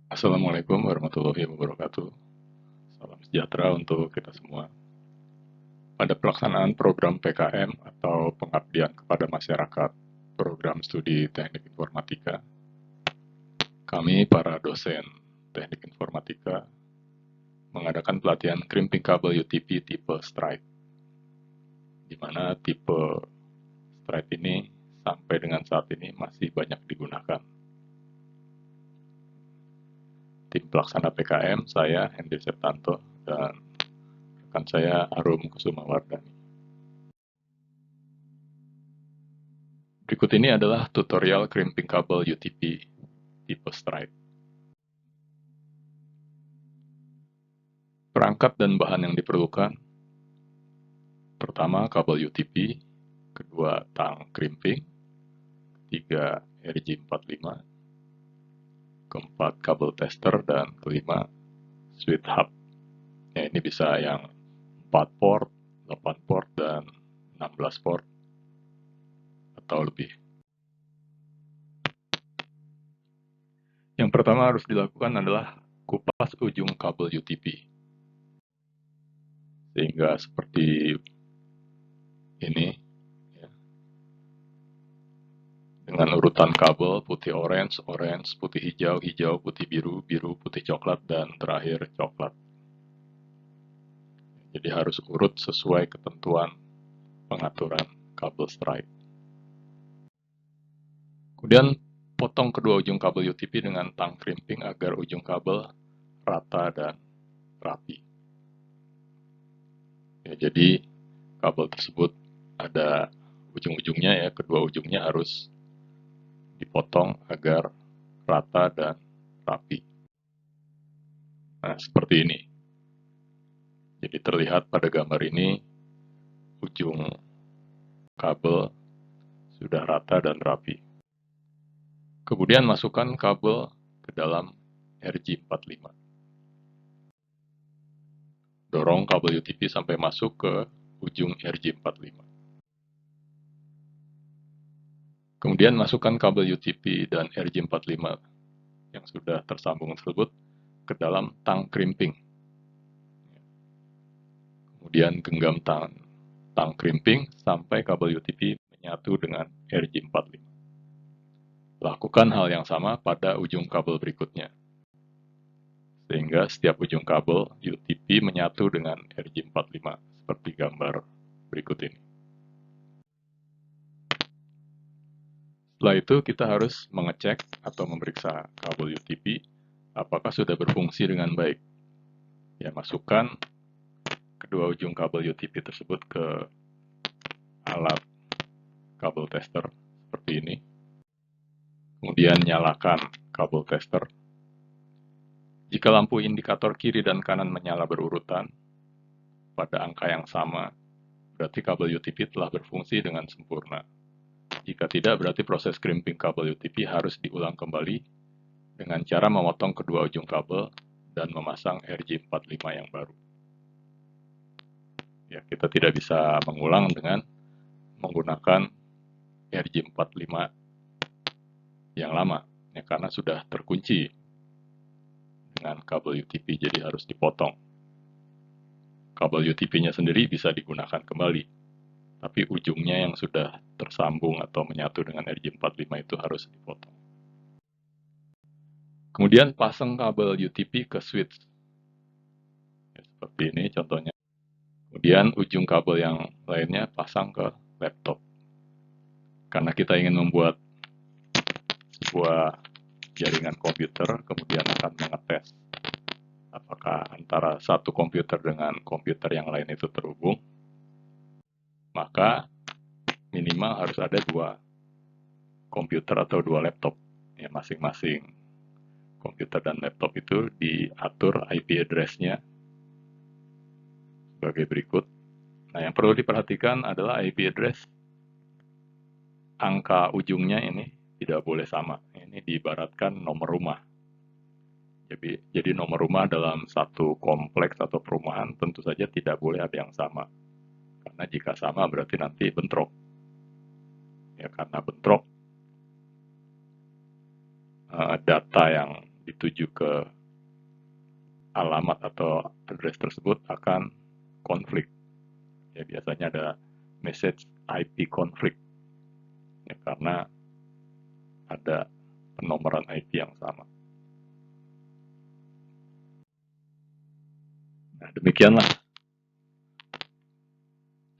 Assalamualaikum warahmatullahi wabarakatuh. Salam sejahtera untuk kita semua. Pada pelaksanaan program PKM atau pengabdian kepada masyarakat, program studi teknik informatika, kami para dosen teknik informatika mengadakan pelatihan crimping kabel UTP tipe Stripe, di mana tipe Stripe ini sampai dengan saat ini masih banyak digunakan. Tim pelaksana PKM, saya Hendy Septanto, dan rekan saya Arum Kusumawardani. Berikut ini adalah tutorial crimping kabel UTP tipe Stripe. Perangkat dan bahan yang diperlukan: pertama, kabel UTP, kedua, tang crimping, ketiga, RJ45, keempat, kabel tester, dan kelima, switch hub. Ya, ini bisa yang 4 port, 8 port, dan 16 port, atau lebih. Yang pertama harus dilakukan adalah kupas ujung kabel UTP. Sehingga seperti ini, ya, dengan urutan kabel putih orange, orange, putih hijau, hijau, putih biru, biru, putih coklat, dan terakhir coklat. Jadi harus urut sesuai ketentuan pengaturan kabel Stripe. Kemudian potong kedua ujung kabel UTP dengan tang crimping agar ujung kabel rata dan rapi. Ya, jadi kabel tersebut ada ujung-ujungnya, ya, kedua ujungnya harus dipotong agar rata dan rapi. Nah, seperti ini. Jadi terlihat pada gambar ini ujung kabel sudah rata dan rapi. Kemudian masukkan kabel ke dalam RJ45. Dorong kabel UTP sampai masuk ke ujung RJ45. Kemudian masukkan kabel UTP dan RJ45 yang sudah tersambung tersebut ke dalam tang crimping. Kemudian genggam tang crimping sampai kabel UTP menyatu dengan RJ45. Lakukan hal yang sama pada ujung kabel berikutnya, sehingga setiap ujung kabel UTP menyatu dengan RJ45 seperti gambar berikut ini. Setelah itu kita harus mengecek atau memeriksa kabel UTP apakah sudah berfungsi dengan baik. Ya, masukkan kedua ujung kabel UTP tersebut ke alat kabel tester seperti ini. Kemudian nyalakan kabel tester. Jika lampu indikator kiri dan kanan menyala berurutan pada angka yang sama, berarti kabel UTP telah berfungsi dengan sempurna. Jika tidak, berarti proses crimping kabel UTP harus diulang kembali dengan cara memotong kedua ujung kabel dan memasang RJ45 yang baru. Ya, kita tidak bisa mengulang dengan menggunakan RJ45 yang lama, ya, karena sudah terkunci dengan kabel UTP, jadi harus dipotong. Kabel UTP-nya sendiri bisa digunakan kembali, tapi ujungnya yang sudah tersambung atau menyatu dengan RJ45 itu harus dipotong. Kemudian pasang kabel UTP ke switch. Ya, seperti ini contohnya. Kemudian ujung kabel yang lainnya pasang ke laptop. Karena kita ingin membuat sebuah jaringan komputer, kemudian akan mengetes apakah antara satu komputer dengan komputer yang lain itu terhubung, maka minimal harus ada dua komputer atau dua laptop. Ya, masing-masing komputer dan laptop itu diatur IP address-nya sebagai berikut. Nah, yang perlu diperhatikan adalah IP address angka ujungnya ini tidak boleh sama. Ini diibaratkan nomor rumah. Jadi nomor rumah dalam satu kompleks atau perumahan tentu saja tidak boleh ada yang sama. Karena jika sama berarti nanti bentrok. Ya, karena bentrok, data yang dituju ke alamat atau address tersebut akan konflik. Ya, biasanya ada message IP konflik, ya, karena ada penomoran IP yang sama. Nah, demikianlah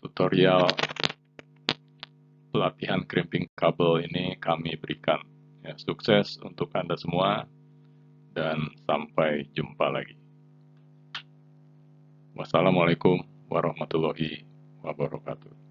tutorial pelatihan crimping kabel ini kami berikan. Ya, sukses untuk Anda semua dan sampai jumpa lagi. Wassalamualaikum warahmatullahi wabarakatuh.